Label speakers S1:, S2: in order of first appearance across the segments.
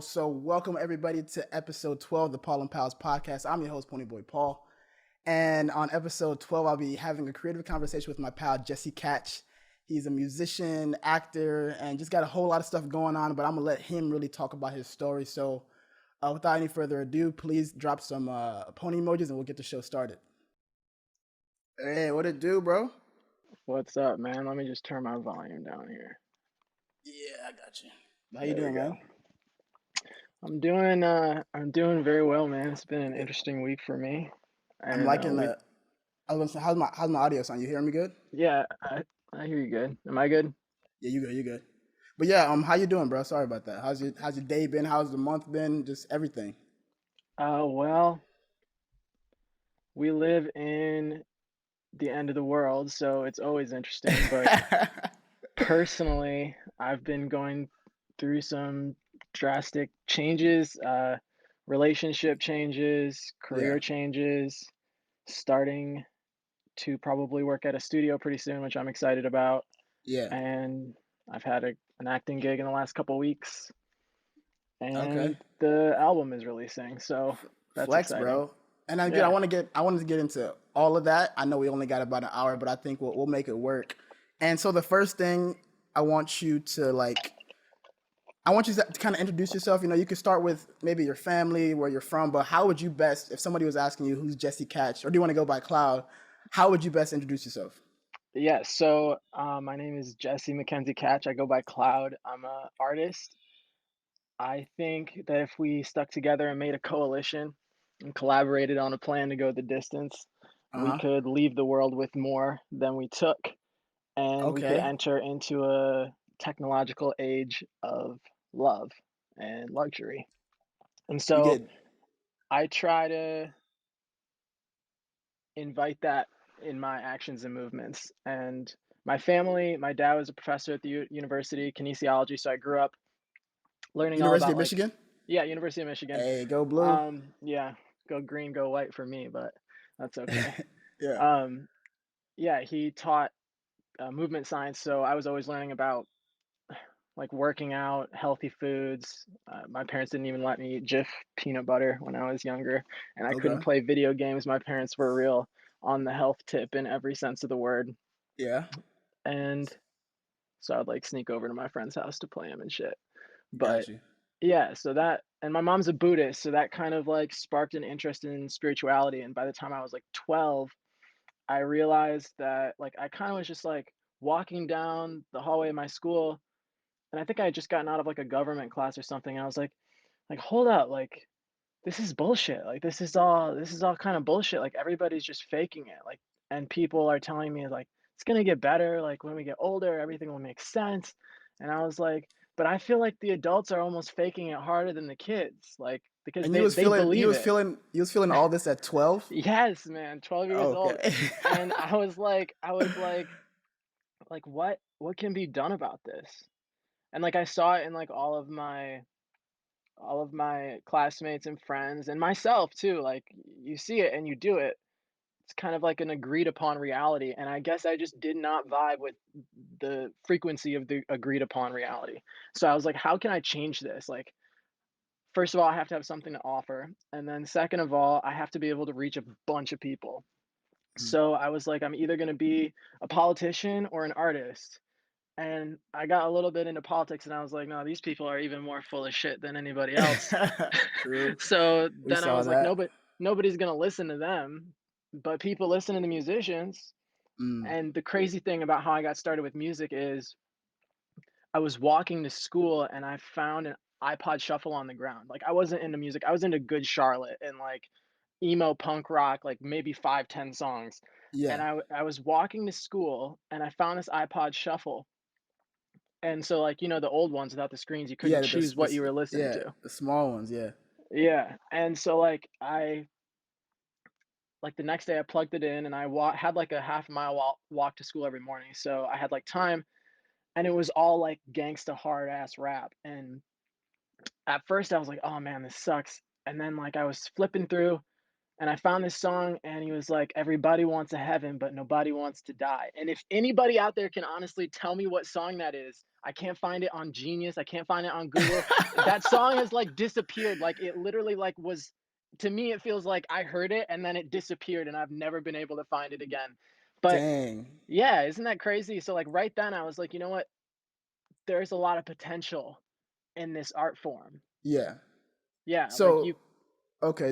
S1: So welcome everybody to episode 12 of the Paul and Pals podcast. I'm your host, Ponyboy Paul. And on episode 12, I'll be having a creative conversation with my pal, Jesse Katch. He's a musician, actor, and just got a whole lot of stuff going on, but I'm going to let him really talk about his story. So without any further ado, please drop some pony emojis and we'll get the show started. Hey, what it do, bro?
S2: What's up, man? Let me just turn my volume down here.
S1: Yeah, I got you. How you doing, man?
S2: I'm doing very well, man. It's been an interesting week for me.
S1: I'm
S2: And
S1: liking the. I was gonna say, how's my audio sound? You hearing me good?
S2: yeah, I hear you good. Am I good?
S1: Yeah, you good. But yeah, how you doing, bro? Sorry about that. How's your day been? How's the month been? Just everything.
S2: Well, we live in the end of the world, so it's always interesting. But personally, I've been going through some drastic changes, relationship changes,
S1: Yeah,
S2: career changes, starting to probably work at a studio pretty soon, which I'm excited about.
S1: yeah.
S2: And I've had an acting gig in the last couple weeks,
S1: Okay.
S2: and the album is releasing, so that's
S1: Flex,
S2: exciting.
S1: bro. And again,
S2: Yeah,
S1: I wanted to get into all of that. I know we only got about an hour, but I think we'll make it work. And so the first thing I want you to I want you to kind of introduce yourself. You know, you could start with maybe your family, where you're from, but how would you best, if somebody was asking you who's Jesse Catch, or do you want to go by Cloud, how would you best introduce yourself?
S2: yeah. So my name is Jesse Mackenzie Katch. I go by Cloud. I'm a artist. I think that if we stuck together and made a coalition and collaborated on a plan to go the distance,
S1: Uh
S2: we
S1: huh.
S2: could leave the world with more than we took, and we could
S1: Okay.
S2: enter into a technological age of love and luxury. And
S1: You
S2: so
S1: get
S2: I try to invite that in my actions and movements. And my family, my dad was a professor at the university, kinesiology. So I grew up learning all
S1: University
S2: about
S1: of Michigan.
S2: yeah, University of Michigan.
S1: Hey, go blue.
S2: Yeah, go green, go white for me, but that's okay.
S1: Yeah.
S2: Um, yeah, he taught movement science. So I was always learning about like working out, healthy foods. My parents didn't even let me eat Jif peanut butter when I was younger, and I couldn't
S1: Okay.
S2: play video games. My parents were real on the health tip in every sense of the word.
S1: Yeah.
S2: And so I'd like sneak over to my friend's house to play him and shit. But
S1: Got you.
S2: yeah, so that, and my mom's a Buddhist, so that kind of like sparked an interest in spirituality. And by the time I was like 12, I realized that like I kind of was just like walking down the hallway of my school, and I think I had just gotten out of like a government class or something, and I was like hold up, like this is bullshit. Like this is all kind of bullshit. Like everybody's just faking it. Like, and people are telling me like it's gonna get better. Like when we get older, everything will make sense. And I was like, but I feel like the adults are almost faking it harder than the kids. Like because
S1: And
S2: they believe it.
S1: you was feeling all this at 12?
S2: Yes, man, 12 years old.
S1: Okay.
S2: And I was like, what can be done about this? And like I saw it in like all of my classmates and friends and myself too. Like you see it and you do it. It's kind of like an agreed upon reality. And I guess I just did not vibe with the frequency of the agreed upon reality. So I was like, how can I change this? Like, first of all, I have to have something to offer. And then second of all, I have to be able to reach a bunch of people. So I was like, I'm either going to be a politician or an artist. And I got a little bit into politics and I was like, no, these people are even more full of shit than anybody else.
S1: True.
S2: So
S1: We
S2: then I
S1: saw
S2: was like,
S1: that.
S2: nobody's gonna listen to them, but people listen to the musicians.
S1: Mm.
S2: And the crazy thing about how I got started with music is I was walking to school and I found an iPod shuffle on the ground. Like I wasn't into music. I was into Good Charlotte and like emo punk rock, like maybe 5, 10 songs. And
S1: Yeah.
S2: I was walking to school and I found this iPod shuffle. And so like, the old ones without the screens, you couldn't
S1: Yeah,
S2: choose what you were listening
S1: yeah,
S2: to.
S1: the small ones, yeah.
S2: Yeah. And so like the next day I plugged it in and had like a half mile walk to school every morning. So I had like time, and it was all like gangsta hard ass rap. And at first I was like, oh man, this sucks. And then like I was flipping through and I found this song, and he was like, "Everybody wants a heaven, but nobody wants to die." And if anybody out there can honestly tell me what song that is, I can't find it on Genius, I can't find it on Google. That song has, like, disappeared, like, it literally, like, was to me, it feels like I heard it and then it disappeared, and I've never been able to find it again. But
S1: Dang.
S2: yeah, isn't that crazy? So, like, right then, I was like, "You know what? There's a lot of potential in this art form."
S1: Yeah.
S2: Yeah, like,
S1: So, okay,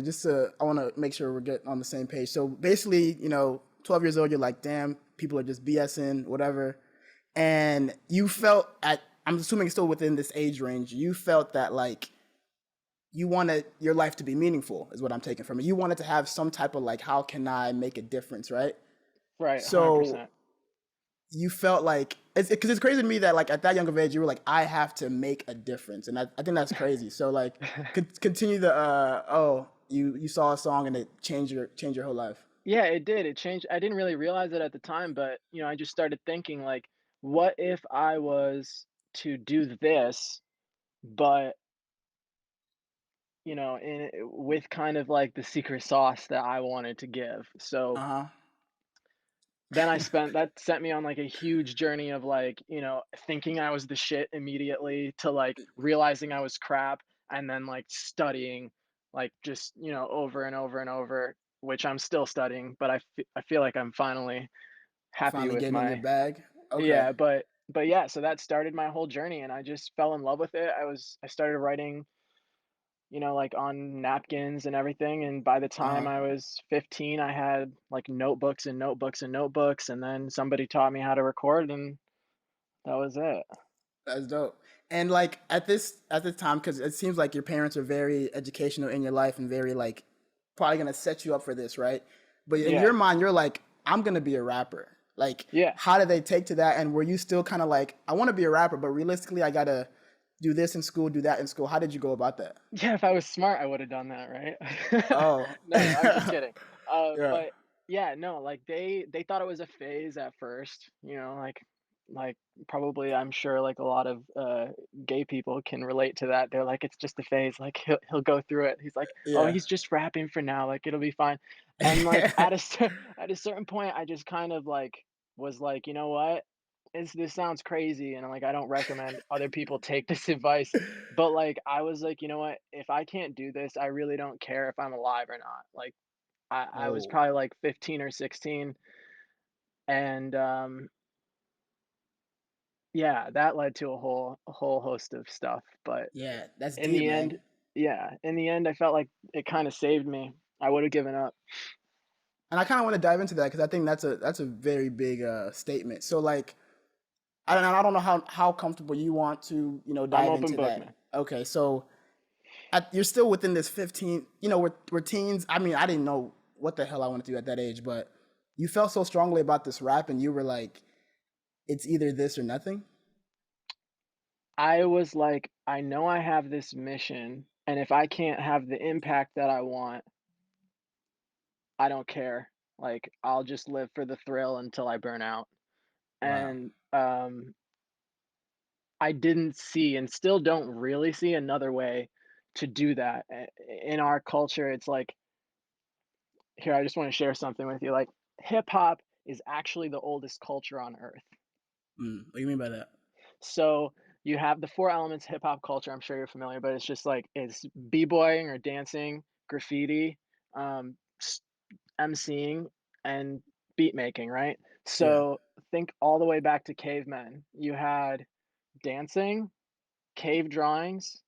S1: I want to make sure we're getting on the same page. So basically, 12 years old, you're like, damn, people are just BSing, whatever. And you felt I'm assuming still within this age range, you felt that like you wanted your life to be meaningful, is what I'm taking from it. You wanted to have some type of like, how can I make a difference, right?
S2: right,
S1: So
S2: 100%.
S1: you felt like because it's crazy to me that like at that young of age you were like, I have to make a difference, and I think that's crazy. So like continue the you saw a song and it changed your whole life.
S2: Yeah, it did. It changed. I didn't really realize it at the time, but I just started thinking like, what if I was to do this, but with kind of like the secret sauce that I wanted to give. So
S1: Uh
S2: then
S1: huh.
S2: that sent me on like a huge journey of like, thinking I was the shit immediately to like realizing I was crap and then like studying like just, over and over and over, which I'm still studying, but I feel like I'm finally happy
S1: Finally
S2: with
S1: getting in your
S2: my
S1: bag. Okay.
S2: yeah, but yeah, so that started my whole journey and I just fell in love with it. I started writing, like on napkins and everything, and by the
S1: Uh
S2: time
S1: huh.
S2: I was 15, I had like notebooks and notebooks and notebooks, and then somebody taught me how to record and that was it.
S1: That's dope. And like at this time, because it seems like your parents are very educational in your life and very like probably gonna set you up for this, right? But in
S2: Yeah.
S1: your mind, you're like, I'm gonna be a rapper. Like,
S2: Yeah.
S1: how did they take to that? And were you still kind of like, I want to be a rapper, but realistically, I gotta do this in school, do that in school. How did you go about that?
S2: Yeah, if I was smart, I would have done that, right?
S1: Oh,
S2: No, I'm just kidding.
S1: yeah,
S2: But yeah, no, like they thought it was a phase at first, like probably I'm sure like a lot of gay people can relate to that. They're like, it's just a phase. Like he'll go through it. He's like, oh,
S1: yeah.
S2: he's just rapping for now. Like it'll be fine. And like at a certain point, I just kind of like was like, you know what? This sounds crazy, and like I don't recommend other people take this advice, but, like, I was like, "You know what? If I can't do this, I really don't care if I'm alive or not." Like, I was
S1: Oh,
S2: probably, like, 15 or 16, and, yeah, that led to a whole host of stuff, but
S1: yeah, that's
S2: in
S1: deep,
S2: the
S1: man.
S2: end in the end, I felt like it kinda saved me. I would've given up.
S1: And I kind of want to dive into that because I think that's a very big statement. So like, I don't know how comfortable you want to
S2: I'm
S1: dive
S2: open
S1: into
S2: book,
S1: that.
S2: man.
S1: Okay, so you're still within this 15. We're teens. I mean, I didn't know what the hell I wanted to do at that age, but you felt so strongly about this rap, and you were like, it's either this or nothing.
S2: I was like, "I know I have this mission, and if I can't have the impact that I want, I don't care. Like, I'll just live for the thrill until I burn out."
S1: Wow.
S2: And, I didn't see and still don't really see another way to do that. In our culture, it's like here, I just wanna share something with you, like, hip hop is actually the oldest culture on earth.
S1: What do you mean by that?
S2: So, you have the 4 elements of hip hop culture, I'm sure you're familiar, but it's just like it's b-boying or dancing, graffiti, s emceeing, and beat making, right?
S1: Yeah.
S2: So, think all the way back to cavemen. You had dancing, cave drawings,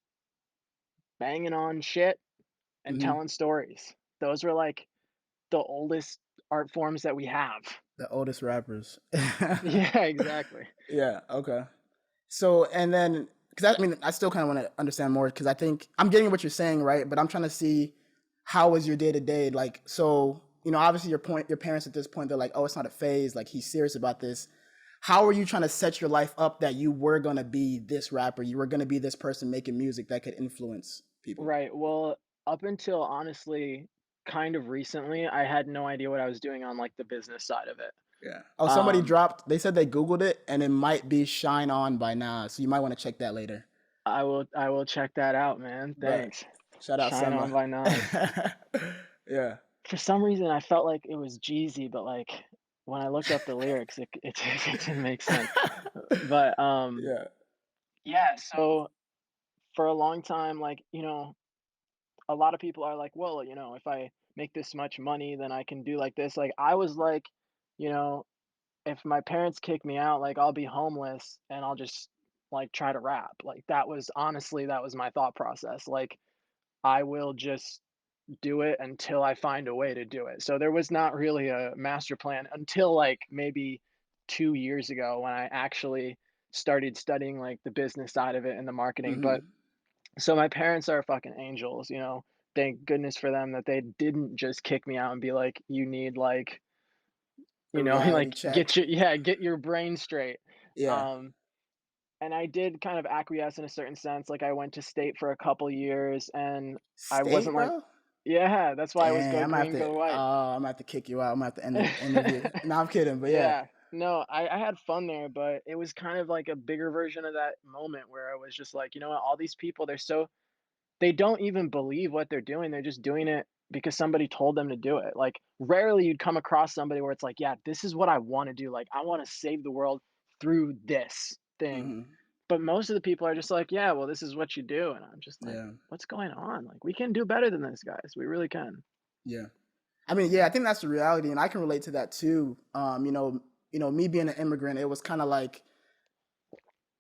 S2: banging on shit, and
S1: hmm
S2: telling stories. Those were, like, the oldest art forms that we have.
S1: The oldest rappers.
S2: Yeah, exactly.
S1: Yeah. Okay. So, and then, because I mean, I still kind of want to understand more because I think I'm getting what you're saying, right? But I'm trying to see how was your day to day like. So, obviously, your parents at this point, they're like, oh, it's not a phase. Like he's serious about this. How are you trying to set your life up that you were gonna be this rapper? You were gonna be this person making music that could influence people.
S2: Right, well, up until honestly kind of recently, I had no idea what I was doing on, like, the business side of it.
S1: Yeah. Oh, somebody
S2: Um,
S1: dropped. They said they Googled it, and it might be Shine On by Nas. So you might want to check that later.
S2: I will check that out, man,
S1: But
S2: thanks.
S1: shout out
S2: Shine On
S1: Semma.
S2: by Nas.
S1: Yeah.
S2: For some reason, I felt like it was Jeezy, but, like, when I looked up the lyrics, it it didn't make sense. But,
S1: Yeah.
S2: yeah, so for a long time, like, a lot of people are like, "Well, if I make this much money, then I can do like this." Like, I was like, you know, if my parents kick me out, like, I'll be homeless and I'll just, like, try to rap. Like, that was my thought process. Like, I will just do it until I find a way to do it. So there was not really a master plan until, like, maybe 2 years ago when I actually started studying, like, the business side of it and the marketing. But
S1: Mhm.
S2: so my parents are fucking angels, you know? Thank goodness for them that they didn't just kick me out and be like, "You need, like,"
S1: A reality
S2: like,
S1: check.
S2: get your brain straight."
S1: Yeah.
S2: Um, and I did kind of acquiesce in a certain sense, like, I went to state for a couple years, and I
S1: State,
S2: wasn't like,
S1: bro?
S2: yeah, that's why it was
S1: Dang,
S2: go green, go white.
S1: I'm gonna have to kick you out. I'm gonna have to end the interview. No, I'm kidding, but yeah.
S2: Yeah. No, I had fun there, but it was kind of like a bigger version of that moment where I was just like, "You know what? All these people, they don't even believe what they're doing. They're just doing it because somebody told them to do it." Like, rarely you'd come across somebody where it's like, "Yeah, this is what I wanna do. Like, I wanna save the world through this thing."
S1: Mhm.
S2: But most of the people are just like, "Yeah, well, this is what you do." And I'm just like,
S1: Yeah.
S2: "What's going on? Like, we can do better than this, guys. We really can."
S1: Yeah. I mean, yeah, I think that's the reality, and I can relate to that too. Me being an immigrant, it was kind of like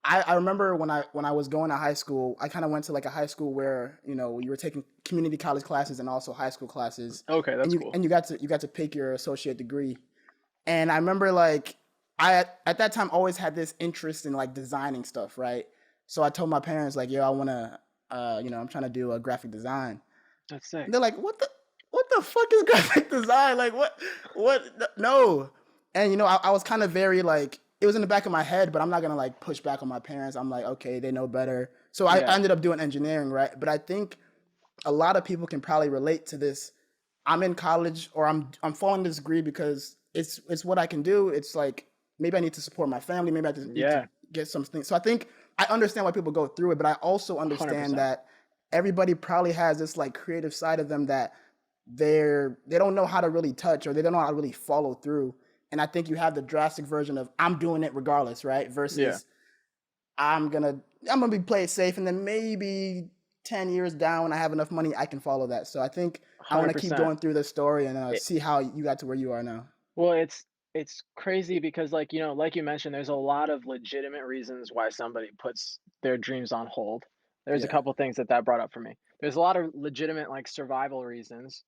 S1: I remember when I was going to high school, I kind of went to like a high school where you were taking community college classes and also high school classes,
S2: Okay,
S1: and
S2: that's
S1: you
S2: cool.
S1: and you got to pick your associate degree. And I remember like at that time always had this interest in like designing stuff, right? So I told my parents like, yo, I want to, I'm trying to do a graphic design.
S2: That's
S1: And
S2: sick.
S1: they're like, what the fuck is graphic design? Like what no. And I was kind of very like it was in the back of my head, but I'm not gonna like push back on my parents. I'm like, okay, they know better. So I
S2: Yeah.
S1: ended up doing engineering, right? But I think a lot of people can probably relate to this. I'm in college or I'm following this degree because it's what I can do. It's like maybe I need to support my family, maybe I just need to
S2: Yeah.
S1: get some things. So I think I understand why people go through it, but I also understand
S2: 100%.
S1: that everybody probably has this like creative side of them that they don't know how to really touch or they don't know how to really follow through. And I think you have the drastic version of I'm doing it regardless, right?
S2: Yeah.
S1: Versus I'm gonna be play it safe, and then maybe 10 years down when I have enough money, I can follow that. So I think I want to keep
S2: 100%.
S1: going through the story and
S2: It
S1: see how you got to where you are now.
S2: Well, it's crazy because, like, like you mentioned, there's a lot of legitimate reasons why somebody puts their dreams on hold. There's a
S1: Yeah.
S2: couple things that brought up for me. There's a lot of legitimate, like, survival reasons,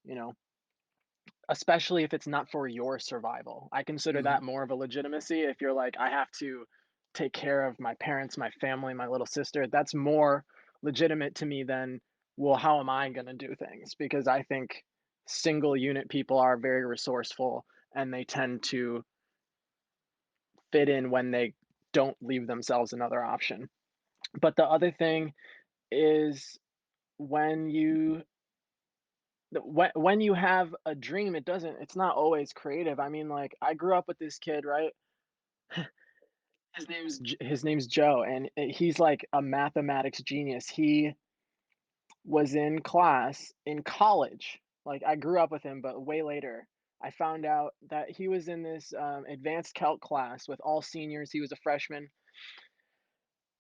S2: especially if it's not for your survival. I consider
S1: Hmm.
S2: that more of a legitimacy. If you're like, I have to take care of my parents, my family, my little sister, that's more legitimate to me than, well, how am I going to do things? Because I think single unit people are very resourceful and they tend to fit in when they don't leave themselves another option. But the other thing is when you when you have a dream, it's not always creative. I mean, like, I grew up with this kid, right? His name's Joe, and he's like a mathematics genius. He was in class in college. Like, I grew up with him, but way later, I found out that he was in this advanced calc class with all seniors. He was a freshman,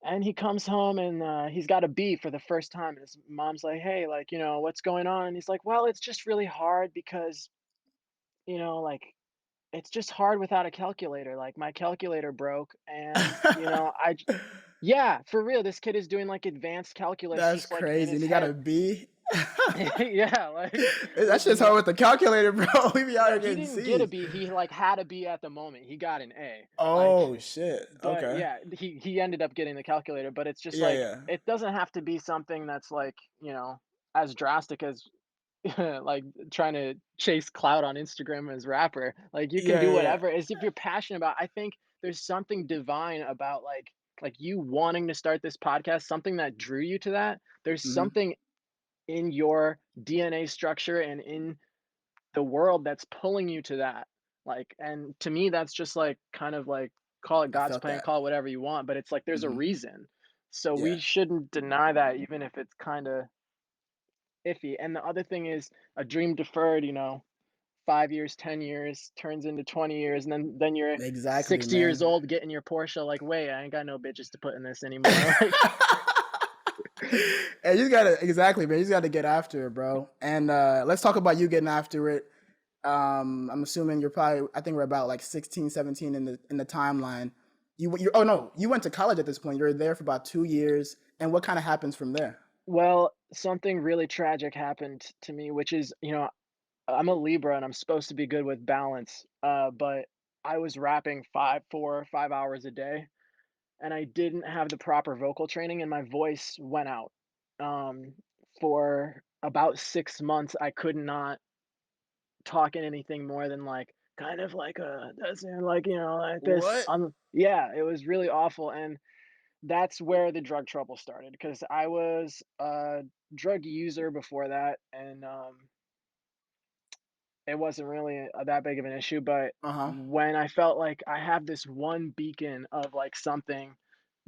S2: and he comes home and he's got a B for the first time. And his mom's like, "Hey, like, what's going on?" And he's like, "Well, it's just really hard because like, it's just hard without a calculator. Like, my calculator broke, and yeah, for real. This kid is doing like advanced calculus
S1: That's
S2: just like in
S1: crazy.
S2: his
S1: And you got a
S2: head."
S1: B.
S2: Yeah, like
S1: That's
S2: with
S1: just hard with the calculator, bro. We be out
S2: no,
S1: here
S2: he
S1: getting
S2: didn't get a
S1: C's.
S2: B. He like had a B at the moment. He got an A. Like,
S1: Oh shit.
S2: but
S1: Okay.
S2: yeah, he ended up getting the calculator. But it's just
S1: Yeah,
S2: like
S1: yeah.
S2: it doesn't have to be something that's like as drastic as like trying to chase clout on Instagram as rapper. Like, you can
S1: Yeah,
S2: do
S1: yeah, yeah.
S2: whatever as if you're passionate about. I think there's something divine about like you wanting to start this podcast, something that drew you to that. There's
S1: Hmm.
S2: something in your DNA structure and in the world that's pulling you to that. Like, and to me, that's just like kind of like, call it
S1: I
S2: God's
S1: felt
S2: plan,
S1: that.
S2: call it whatever you want, but it's like there's a
S1: Hmm.
S2: reason. So we
S1: Yeah.
S2: shouldn't deny that, even if it's kind of iffy. And the other thing is a dream deferred. 5 years, 10 years turns into 20 years, and then you're
S1: Exactly,
S2: 60 years
S1: man.
S2: old getting your Porsche like, "Wait, I ain't got no bitches to put in this anymore." Like
S1: And you gotta exactly, man. You just gotta get after it, bro. And let's talk about you getting after it. I'm assuming you're probably. I think we're about like 16, 17 in the timeline. You oh no, you went to college at this point. You're there for about 2 years. And what kind of happens from there?
S2: well, something really tragic happened to me, which is, I'm a Libra and I'm supposed to be good with balance, but I was rapping 5 hours a day, and I didn't have the proper vocal training, and my voice went out. Um, for about 6 months, I could not talk in anything more than like kind of like a that's like like this.
S1: What?
S2: Yeah, it was really awful, and that's where the drug trouble started because I was a drug user before that, and it wasn't really that big of an issue, but
S1: Uh huh.
S2: when I felt like I have this one beacon of like something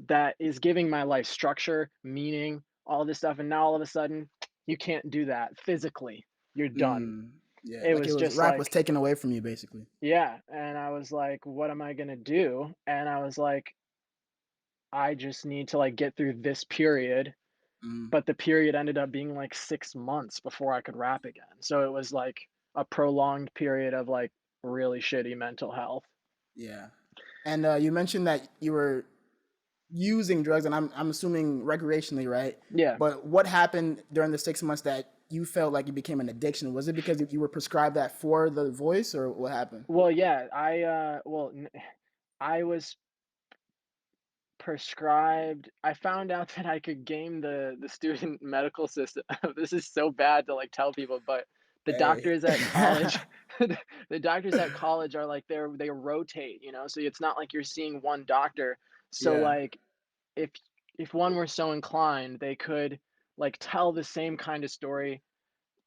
S2: that is giving my life structure, meaning, all this stuff, and now all of a sudden you can't do that physically. You're done.
S1: Mm, yeah,
S2: It
S1: like it
S2: was
S1: was
S2: just
S1: rap was
S2: like,
S1: taken away from you, basically.
S2: yeah, and I was like, what am I gonna do? And I was like, I just need to like get through this period,
S1: Mm,
S2: but the period ended up being like 6 months before I could rap again. So it was like a prolonged period of like really shitty mental health.
S1: yeah. And you mentioned that you were using drugs, and I'm assuming recreationally, right?
S2: Yeah.
S1: But what happened during the 6 months that you felt like it became an addiction? Was it because you were prescribed that for the voice, or what happened?
S2: Well, yeah, I was prescribed. I found out that I could game the student medical system. This is so bad to like tell people, but the
S1: Hey.
S2: doctors at college the doctors at college are like they rotate, so it's not like you're seeing one doctor. So
S1: Yeah.
S2: like if if one were so inclined, they could like tell the same kind of story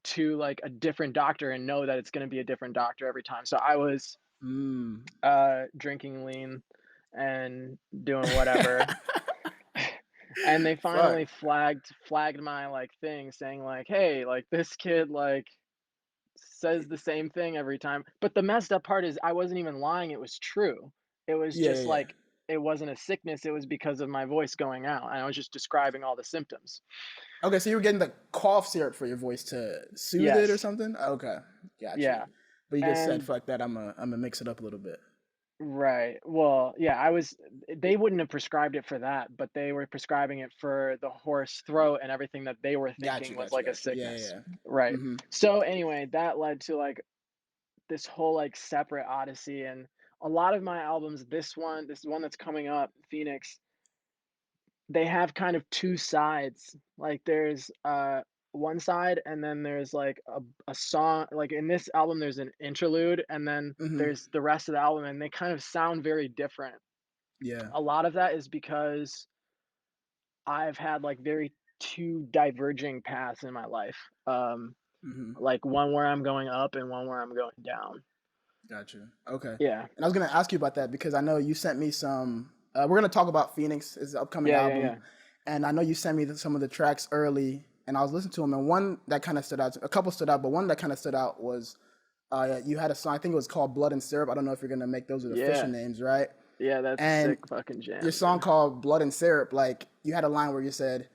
S2: to like a different doctor and know that it's going to be a different doctor every time. So I was
S1: Mm.
S2: drinking lean and doing whatever. And they
S1: Fuck.
S2: finally flagged my like thing saying like, "Hey, like this kid like says the same thing every time." But the messed up part is I wasn't even lying, it was true. It was
S1: Yeah,
S2: just
S1: yeah, yeah.
S2: like it wasn't a sickness, it was because of my voice going out. And I was just describing all the symptoms.
S1: Okay, so you were getting the cough syrup for your voice to soothe it or
S2: Yes.
S1: something? Okay, got you.
S2: Yeah.
S1: But you just said,
S2: And
S1: fuck that, I'm gonna mix it up a little bit.
S2: right. Well, yeah, they wouldn't have prescribed it for that, but they were prescribing it for the hoarse throat and everything that they were
S1: Got
S2: thinking
S1: you,
S2: was
S1: got you,
S2: like a
S1: got you. Yeah, yeah,
S2: sickness.
S1: yeah.
S2: Right.
S1: Mm-hmm.
S2: So anyway, that led to like this whole like separate odyssey, and a lot of my albums, this one that's coming up, Phoenix, they have kind of two sides. Like there's one side, and then there's like a song. Like in this album there's an interlude, and then
S1: Mm-hmm.
S2: there's the rest of the album, and they kind of sound very different.
S1: Yeah.
S2: A lot of that is because I've had like very two diverging paths in my life.
S1: Mm-hmm.
S2: Like one where I'm going up and one where I'm going down.
S1: Gotcha. Okay.
S2: Yeah.
S1: And I was gonna ask you about that because I know you sent me some. We're gonna talk about Phoenix, his upcoming
S2: Yeah, yeah,
S1: album,
S2: yeah.
S1: and I know you sent me some of the tracks early, and I was listening to them, and one that kind of stood out. A couple stood out, but one that kind of stood out was you had a song. I think it was called "Blood and Syrup." I don't know if you're gonna make those the official
S2: Yeah.
S1: names, right?
S2: Yeah, that's a
S1: And
S2: sick fucking
S1: your
S2: jam,
S1: song
S2: dude.
S1: called "Blood and Syrup," like you had a line where you said,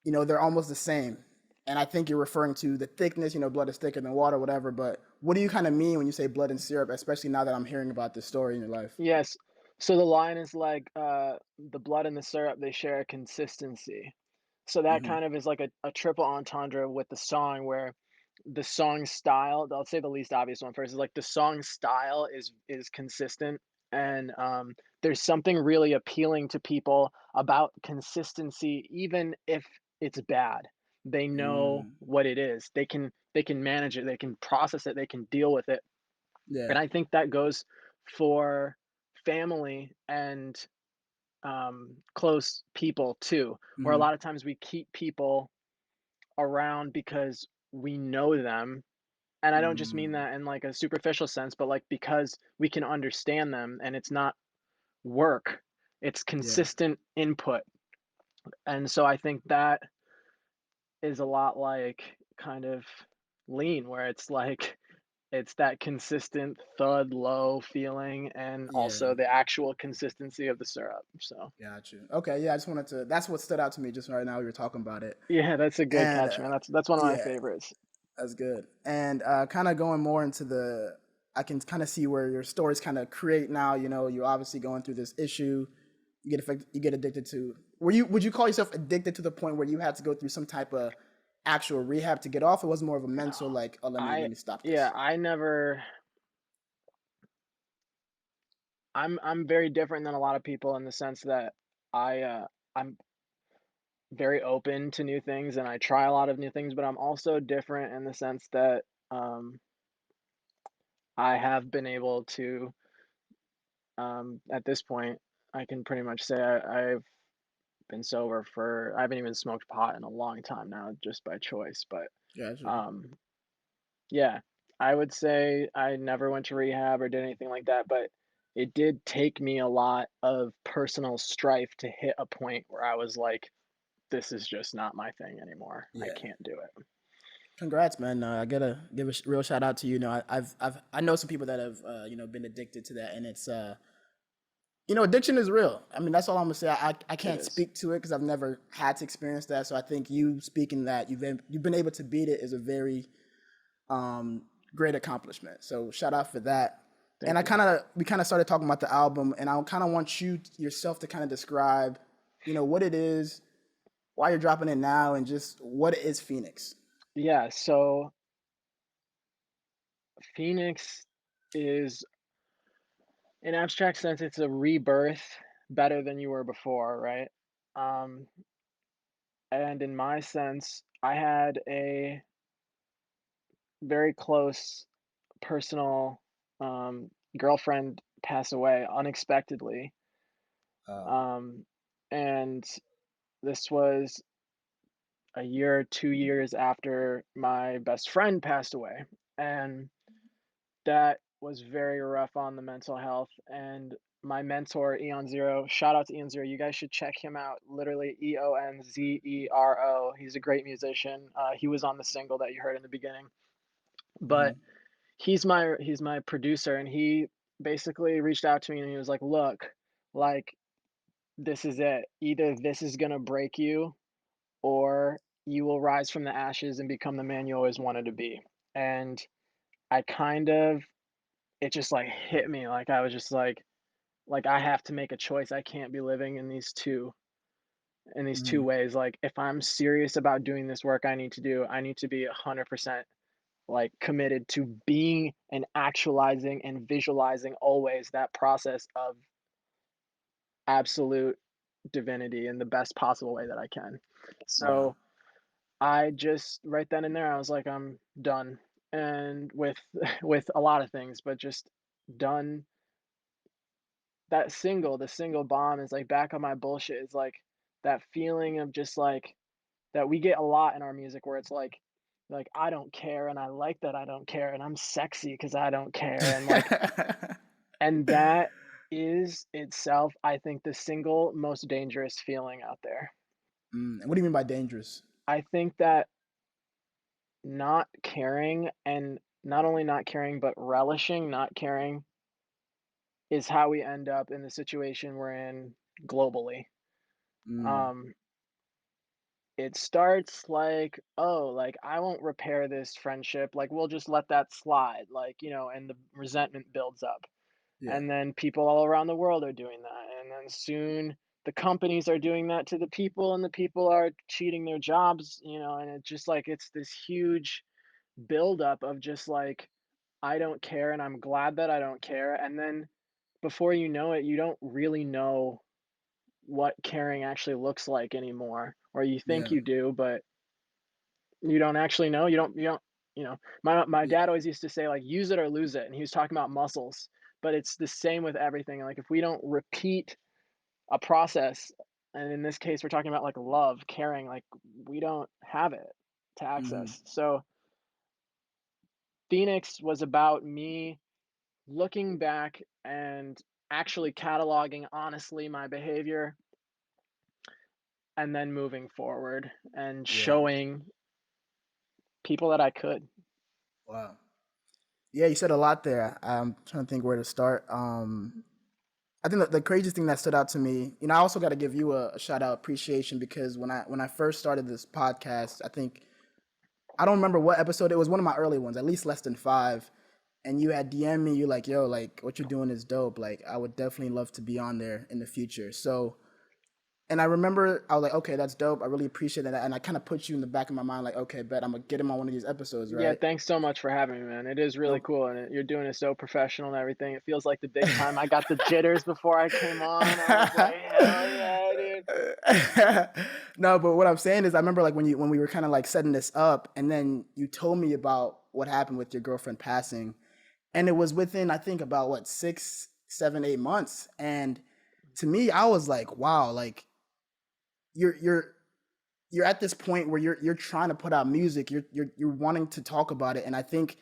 S1: they're almost the same. And I think you're referring to the thickness, blood is thicker than water, whatever. But what do you kind of mean when you say blood and syrup, especially now that I'm hearing about this story in your life?
S2: Yes. So the line is like, the blood and the syrup, they share a consistency. So that
S1: Mm-hmm.
S2: kind of is like a triple entendre with the song where the song style, I'll say the least obvious one first, is like the song style is consistent. And there's something really appealing to people about consistency, even if it's bad. They know
S1: Mm.
S2: what it is. They can manage it, they can process it, they can deal with it.
S1: Yeah.
S2: And I think that goes for family and close people too, where a
S1: Mm-hmm.
S2: lot of times we keep people around because we know them. And I don't just mean
S1: Mm.
S2: that in like a superficial sense, but like because we can understand them and it's not work, it's
S1: Yeah.
S2: consistent input. And so I think that is a lot like kind of lean, where it's like it's that consistent thud low feeling and
S1: Yeah.
S2: also the actual consistency of the syrup. So
S1: Got you. Okay, yeah, I just wanted to. That's what stood out to me just right now. We were talking about it,
S2: yeah, that's a good
S1: and
S2: catch, man. That's one of my
S1: yeah,
S2: favorites.
S1: that's good. And kind of going more into the, I can kind of see where your stories kind of create now. You know, you're obviously going through this issue. You get addicted to. Would you call yourself addicted to the point where you had to go through some type of actual rehab to get off? It was more of a
S2: No,
S1: mental, like, oh, let
S2: I
S1: me stop
S2: yeah,
S1: this.
S2: I never. I'm very different than a lot of people in the sense that I'm very open to new things and I try a lot of new things, but I'm also different in the sense that um, I have been able to at this point I can pretty much say I've been sober for I haven't even smoked pot in a long time now just by choice, but
S1: Gotcha.
S2: um, yeah, I would say I never went to rehab or did anything like that, but it did take me a lot of personal strife to hit a point where I was like, this is just not my thing anymore. I
S1: Yeah.
S2: can't do it.
S1: Congrats, man. I gotta give a real shout out to you. You know, I know some people that have been addicted to that, and it's addiction is real. I mean, that's all I'm gonna say. I
S2: It
S1: can't
S2: is.
S1: speak to it because I've never had to experience that. So I think you speaking that you've been able to beat it is a very great accomplishment. So shout out for that. And
S2: Thank you.
S1: we kind of started talking about the album, and I kind of want you yourself to kind of describe, what it is, why you're dropping it now, and just what is Phoenix.
S2: Yeah, so Phoenix is, in abstract sense, it's a rebirth better than you were before, right? Um, and in my sense, I had a very close personal girlfriend pass away unexpectedly.
S1: Uh,
S2: Um, and this was a year, 2 years after my best friend passed away. And that was very rough on the mental health. And my mentor, Eon Zero, shout out to Eon Zero. You guys should check him out. Literally, Eonzero. He's a great musician. He was on the single that you heard in the beginning. But
S1: mhm.
S2: he's my producer, and he basically reached out to me and he was like, "Look, like this is it. Either this is gonna break you, or you will rise from the ashes and become the man you always wanted to be." And I kind of it just like hit me like I was just like I have to make a choice. I can't be living in these two
S1: Mm,
S2: ways. Like if I'm serious about doing this work I need to do, I need to be 100% like committed to being and actualizing and visualizing always that process of absolute divinity in the best possible way that I can.
S1: wow.
S2: So I just right then and there I was like I'm done and with with a lot of things but just done. That single, the single bomb is like back on my bullshit is like that feeling of just like that we get a lot in our music where it's like I don't care and I like that I don't care and I'm sexy because I don't care and like and that is itself I think the single most dangerous feeling out there.
S1: And what do you mean by dangerous?
S2: I think that not caring and not only not caring but relishing not caring is how we end up in the situation we're in globally.
S1: Mm,
S2: Um, it starts like, "Oh, like, I won't repair this friendship, like, we'll just let that slide," like, and the resentment builds up.
S1: yeah.
S2: And then people all around the world are doing that, and then soon the companies are doing that to the people, and the people are cheating their jobs, and it's just like it's this huge buildup of just like, "I don't care, and I'm glad that I don't care," and then before you know it, you don't really know what caring actually looks like anymore, or you think
S1: Yeah.
S2: you do, but you don't actually know. My
S1: Yeah.
S2: dad always used to say like use it or lose it, and he was talking about muscles, but it's the same with everything. Like if we don't repeat a process, and in this case we're talking about like love, caring, like we don't have it to
S1: Hmm.
S2: access. So Phoenix was about me looking back and actually cataloging honestly my behavior and then moving forward and
S1: Yeah.
S2: showing people that I could.
S1: Wow. Yeah, you said a lot there. I'm trying to think where to start. I think the craziest thing that stood out to me, I also got to give you a shout out appreciation because when I first started this podcast, I don't remember what episode it was, one of my early ones, at least less than five, and you had DM me, you're like, yo, like what you're doing is dope. Like I would definitely love to be on there in the future. So, and I remember I was like, okay, that's dope. I really appreciate that, and I kind of put you in the back of my mind, like, okay, bet I'm gonna get him on one of these episodes,
S2: Yeah,
S1: right?
S2: thanks so much for having me, man. It is really
S1: Nope.
S2: cool, and you're doing it so professional and everything. It feels like the big time. I got the jitters before I came on. I was like, hell yeah, dude.
S1: No, but what I'm saying is, I remember like when we were kind of like setting this up, and then you told me about what happened with your girlfriend passing, and it was within I think about what 6, 7, 8 months, and to me, I was like, wow, like you're you're you're at this point where you're trying to put out music, you're wanting to talk about it, and I think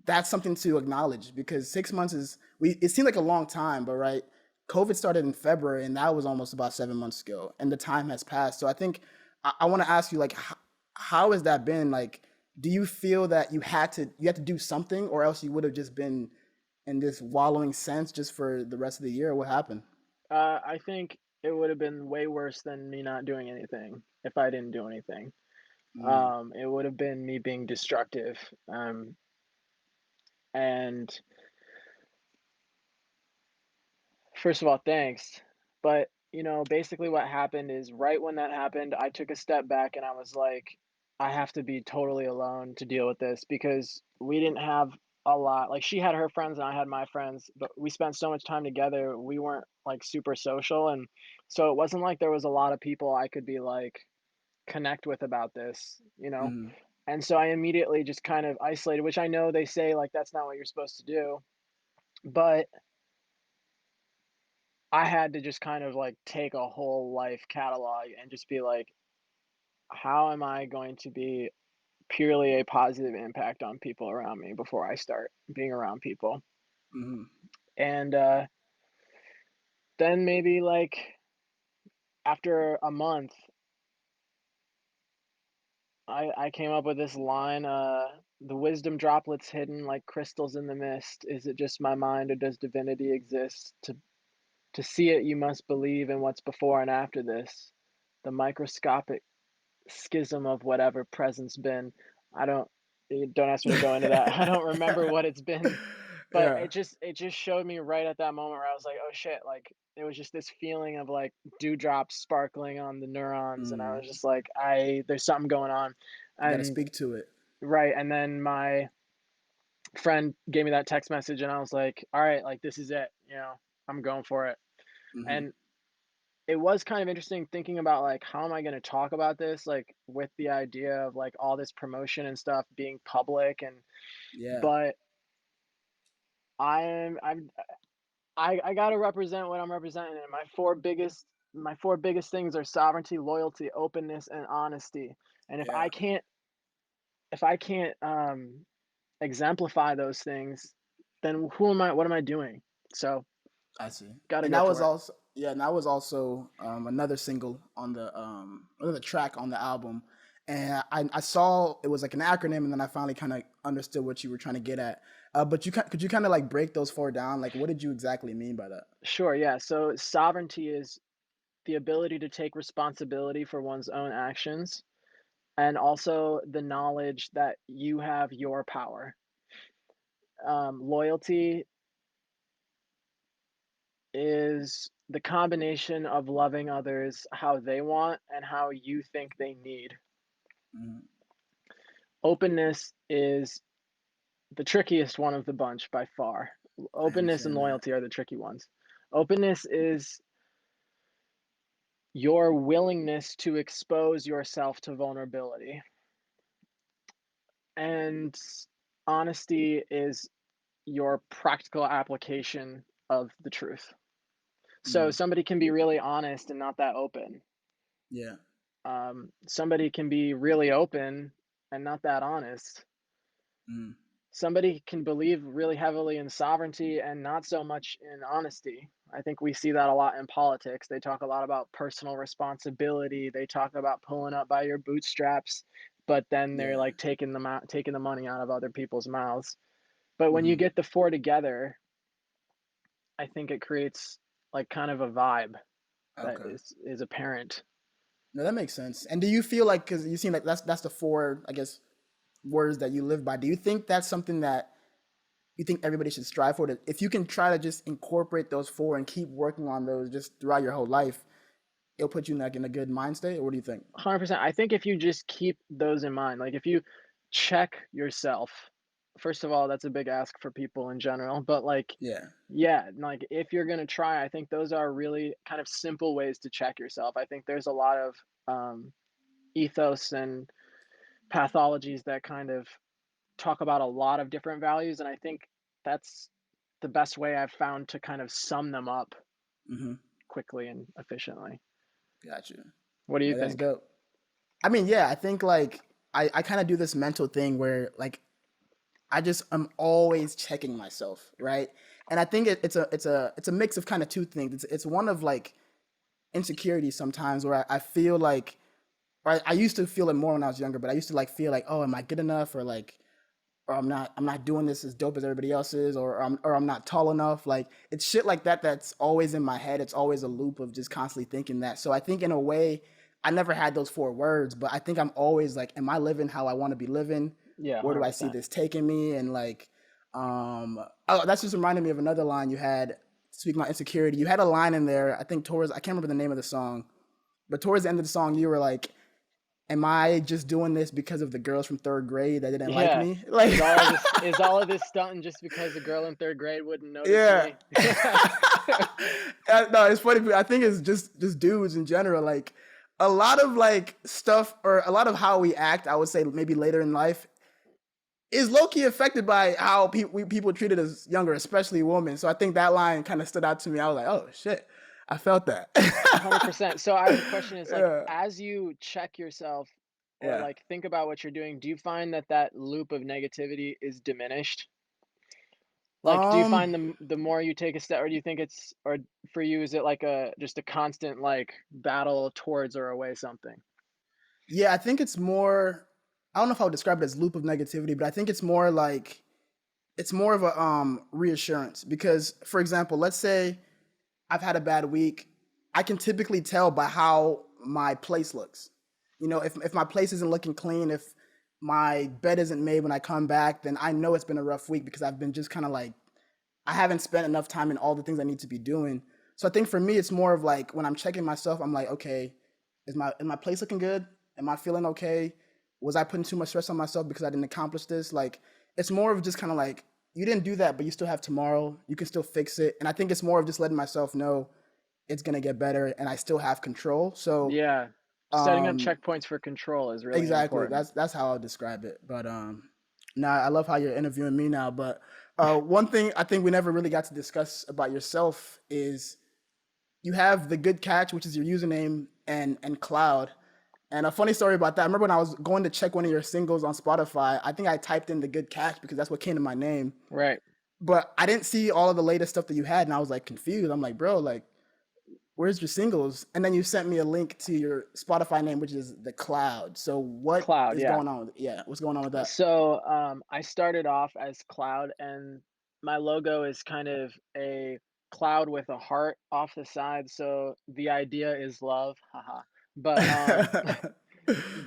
S1: that's something to acknowledge because 6 months is we it seemed like a long time, but right, COVID started in February and that was almost about 7 months ago, and the time has passed. So I think I want to ask you like how has that been? Like, do you feel that you had to do something, or else you would have just been in this wallowing sense just for the rest of the year? What happened?
S2: I think it would have been way worse than me not doing anything if I didn't do anything.
S1: Mm,
S2: It would have been me being destructive. And first of all, thanks. But, basically what happened is right when that happened, I took a step back and I was like, I have to be totally alone to deal with this because we didn't have a lot. Like she had her friends and I had my friends, but we spent so much time together. We weren't like super social. And so it wasn't like there was a lot of people I could be like connect with about this.
S1: mm,
S2: And so I immediately just kind of isolated, which I know they say like that's not what you're supposed to do. But I had to just kind of like take a whole life catalog and just be like, how am I going to be purely a positive impact on people around me before I start being around people?
S1: mm,
S2: And then maybe like after a month, I came up with this line, the wisdom droplets hidden like crystals in the mist. Is it just my mind or does divinity exist? To see it, you must believe in what's before and after this. The microscopic schism of whatever presence been. I don't ask me to go into that. I don't remember what it's been, but
S1: yeah.
S2: it just showed me right at that moment where I was like, "Oh shit," like, it was just this feeling of, like, dewdrops sparkling on the neurons, and I
S1: Mm.
S2: was just like, "There's something going on."
S1: You got to
S2: And
S1: speak to it.
S2: right, and then my friend gave me that text message, and I was like, "Alright, like, this is it," "I'm going for it."
S1: Hmm.
S2: And it was kind of interesting thinking about, like, how am I gonna talk about this, like, with the idea of, like, all this promotion and stuff being public
S1: Yeah.
S2: but I'm I gotta represent what I'm representing, and my four biggest things are sovereignty, loyalty, openness, and honesty. And
S1: Yeah.
S2: if I can't exemplify those things, then who am I? What am I doing? So
S1: I see.
S2: gotta
S1: And
S2: go
S1: that was
S2: for it.
S1: also yeah, and that was also another single on the another track on the album. And I saw it was like an acronym, and then I finally kind of understood what you were trying to get at. But could you kind of like break those four down? Like, what did you exactly mean by that?
S2: Sure, yeah. So sovereignty is the ability to take responsibility for one's own actions, and also the knowledge that you have your power. Loyalty is the combination of loving others how they want and how you think they need.
S1: Hmm.
S2: Openness is the trickiest one of the bunch by far.
S1: I
S2: Openness and
S1: understand that.
S2: loyalty are the tricky ones. Openness is your willingness to expose yourself to vulnerability. And honesty is your practical application of the truth. So
S1: Mm.
S2: somebody can be really honest and not that open.
S1: Yeah.
S2: Somebody can be really open and not that honest.
S1: Mm.
S2: Somebody can believe really heavily in sovereignty and not so much in honesty. I think we see that a lot in politics. They talk a lot about personal responsibility. They talk about pulling up by your bootstraps, but then they're
S1: Yeah.
S2: like taking the money out of other people's mouths. But when you
S1: Hmm.
S2: get the 4 together, I think it creates, like, kind of a vibe that
S1: Okay.
S2: is apparent.
S1: No, that makes sense. And do you feel like, because you seem like that's the four, I guess, words that you live by. Do you think that's something that you think everybody should strive for? That if you can try to just incorporate those four and keep working on those just throughout your whole life, it'll put you like in a good mind state? Or what do you think?
S2: 100%. I think if you just keep those in mind, like, if you check yourself, first of all, that's a big ask for people in general, but, like,
S1: Yeah.
S2: yeah, like, if you're gonna try, I think those are really kind of simple ways to check yourself. I think there's a lot of, ethos and pathologies that kind of talk about a lot of different values, and I think that's the best way I've found to kind of sum them up
S1: Mm-hmm.
S2: quickly and efficiently.
S1: Got you.
S2: What do you
S1: No, that's
S2: think?
S1: dope. I mean, yeah, I think like I kind of do this mental thing where like I'm always checking myself, right? And I think it's a mix of kind of two things. It's one of like insecurity sometimes where I feel like, or I used to feel it more when I was younger, but I used to like feel like, oh, am I good enough, or like, or I'm not doing this as dope as everybody else is, or I'm not tall enough. Like it's shit like that that's always in my head. It's always a loop of just constantly thinking that. So I think in a way, I never had those four words, but I think I'm always like, am I living how I want to be living?
S2: Yeah,
S1: Where do I see
S2: 100%.
S1: this taking me? And like, oh, that's just reminded me of another line you had. Speaking about insecurity, you had a line in there. I think towards I can't remember the name of the song, but towards the end of the song, you were like, am I just doing this because of the girls from third grade that didn't like
S2: Yeah.
S1: me? Like,
S2: Is all of this stunting just because a girl in 3rd grade wouldn't notice
S1: yeah.
S2: me? Yeah.
S1: No, it's funny. But I think it's just dudes in general. Like a lot of like stuff, or a lot of how we act. I would say maybe later in life is low key affected by how people treated us younger, especially women. So I think that line kind of stood out to me. I was like, oh shit, I felt that.
S2: 100%. So I have a question is, like,
S1: Yeah,
S2: as you check yourself or,
S1: yeah.
S2: like, think about what you're doing, do you find that that loop of negativity is diminished? Like, do you
S1: Um,
S2: find the more you take a step, or do you think it's, or for you, is it like a just a constant, like, battle towards or away something?
S1: yeah, I think it's more. I don't know if I would describe it as loop of negativity, but I think it's more like it's more of a reassurance because, for example, let's say I've had a bad week. I can typically tell by how my place looks. If my place isn't looking clean, if my bed isn't made when I come back, then I know it's been a rough week because I've been just kind of like I haven't spent enough time in all the things I need to be doing. So I think for me, it's more of like when I'm checking myself, I'm like, okay, is my place looking good? Am I feeling okay? Was I putting too much stress on myself because I didn't accomplish this? Like, it's more of just kind of like you didn't do that, but you still have tomorrow. You can still fix it. And I think it's more of just letting myself know it's gonna get better, and I still have control. So,
S2: Yeah. Setting up
S1: um,
S2: checkpoints for control is really
S1: exactly.
S2: important.
S1: That's how I'll describe it. But now I love how you're interviewing me now. But one thing I think we never really got to discuss about yourself is you have the Good Catch, which is your username, and Cloud. And a funny story about that, I remember when I was going to check one of your singles on Spotify, I think I typed in the Good Catch because that's what came to my name.
S2: Right.
S1: But I didn't see all of the latest stuff that you had, and I was like confused. I'm like, bro, like, where's your singles? And then you sent me a link to your Spotify name, which is the Cloud. So what
S2: Cloud,
S1: is
S2: yeah.
S1: going on with it? Yeah, what's going on with that?
S2: So, I started off as Cloud, and my logo is kind of a cloud with a heart off the side, so the idea is love, haha. But,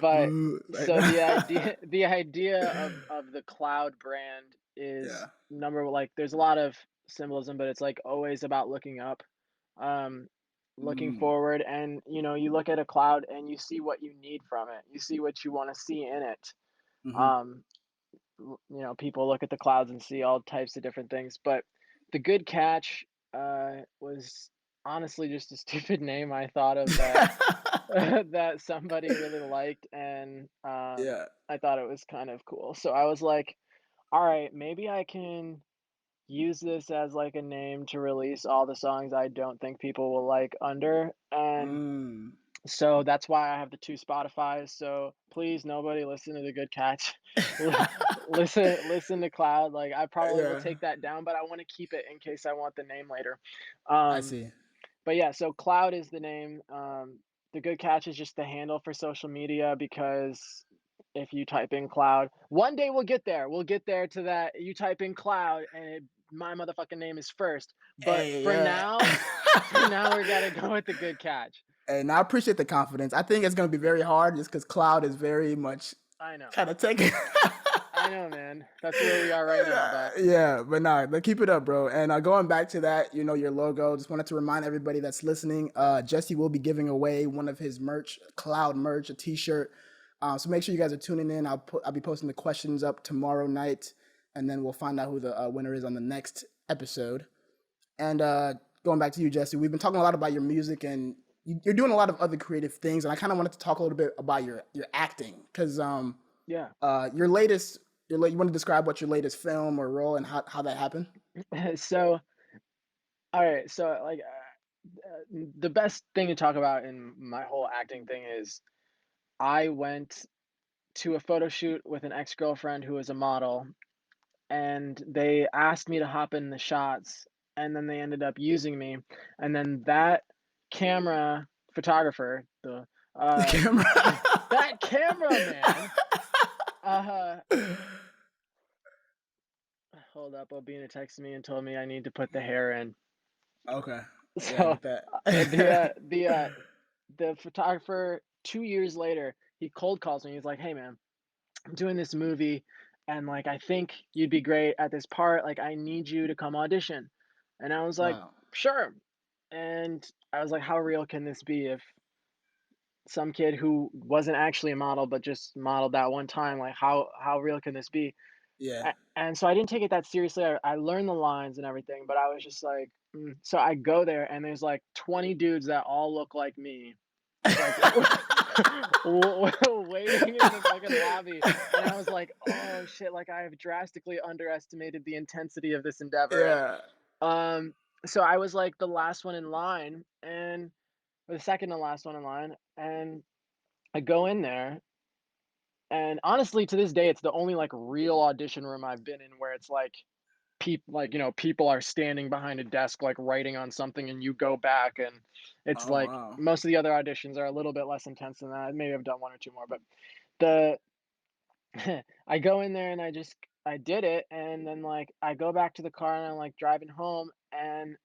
S2: but
S1: Boo, like,
S2: so the idea the idea of the Cloud brand is
S1: yeah.
S2: like, there's a lot of symbolism, but it's, like, always about looking up, um, looking
S1: Mm,
S2: forward, and, you look at a cloud and you see what you need from it. You see what you wanna see in it.
S1: mm-hmm.
S2: Um, people look at the clouds and see all types of different things, but the Good Catch was honestly just a stupid name I thought of that that somebody really liked, and
S1: Yeah.
S2: I thought it was kind of cool. So I was like, all right, maybe I can use this as like a name to release all the songs I don't think people will like under, and
S1: Mm.
S2: so that's why I have the 2 Spotifys, so please nobody listen to the Good Catch. Li listen to Cloud, like, I probably will
S1: Yeah,
S2: take that down, but I wanna keep it in case I want the name later.
S1: I
S2: Um,
S1: see.
S2: but yeah, so Cloud is the name, the Good Catch is just the handle for social media because if you type in cloud. One day we'll get there. We'll get there to that. You type in cloud and my motherfucking name is first. But
S1: Hey,
S2: for
S1: yeah.
S2: now, we gotta go with the good catch.
S1: And I appreciate the confidence. I think it's gonna be very hard just because Cloud is very much
S2: I know.
S1: kind of taking.
S2: I know, man. That's where we are right now. But
S1: Yeah, but nah, but keep it up, bro. And going back to that, your logo. Just wanted to remind everybody that's listening. Jesse will be giving away one of his merch, Cloud merch, a T-shirt. So make sure you guys are tuning in. I'll be posting the questions up tomorrow night, and then we'll find out who the winner is on the next episode. And going back to you, Jesse, we've been talking a lot about your music, and you're doing a lot of other creative things. And I kind of wanted to talk a little bit about your acting, because
S2: yeah.
S1: your latest, you want to describe what your latest film or role and how that happened?
S2: So, all right. So, like, the best thing to talk about in my whole acting thing is I went to a photo shoot with an ex-girlfriend who was a model, and they asked me to hop in the shots, and then they ended up using me, and then that camera photographer,
S1: The
S2: uh,
S1: camera.
S2: that cameraman, uh, hold up, Obina texted me and told me I need to put the hair in.
S1: Okay. Yeah,
S2: So,
S1: get that.
S2: the photographer 2 years later, he cold calls me. He's like, "Hey, man, I'm doing this movie, and like I think you'd be great at this part. Like, I need you to come audition." And I was like,
S1: Wow.
S2: "Sure." And I was like, "How real can this be if some kid who wasn't actually a model but just modeled that one time, like how real can this be?"
S1: Yeah.
S2: And so I didn't take it that seriously. I learned the lines and everything, but I was just like, So I go there and there's like 20 dudes that all look like me, like waiting in the fucking lobby, and I was like, "Oh shit!" Like I have drastically underestimated the intensity of this endeavor, and
S1: Yeah.
S2: um, so I was like the last one in line, and or the second to last one in line, and I go in there, and honestly, to this day, it's the only like real audition room I've been in where it's like people are standing behind a desk like writing on something and you go back and it's
S1: Oh
S2: like
S1: wow.
S2: most of the other auditions are a little bit less intense than that. Maybe I've done one or two more, but the I go in there and I did it, and then like I go back to the car and I'm like driving home, and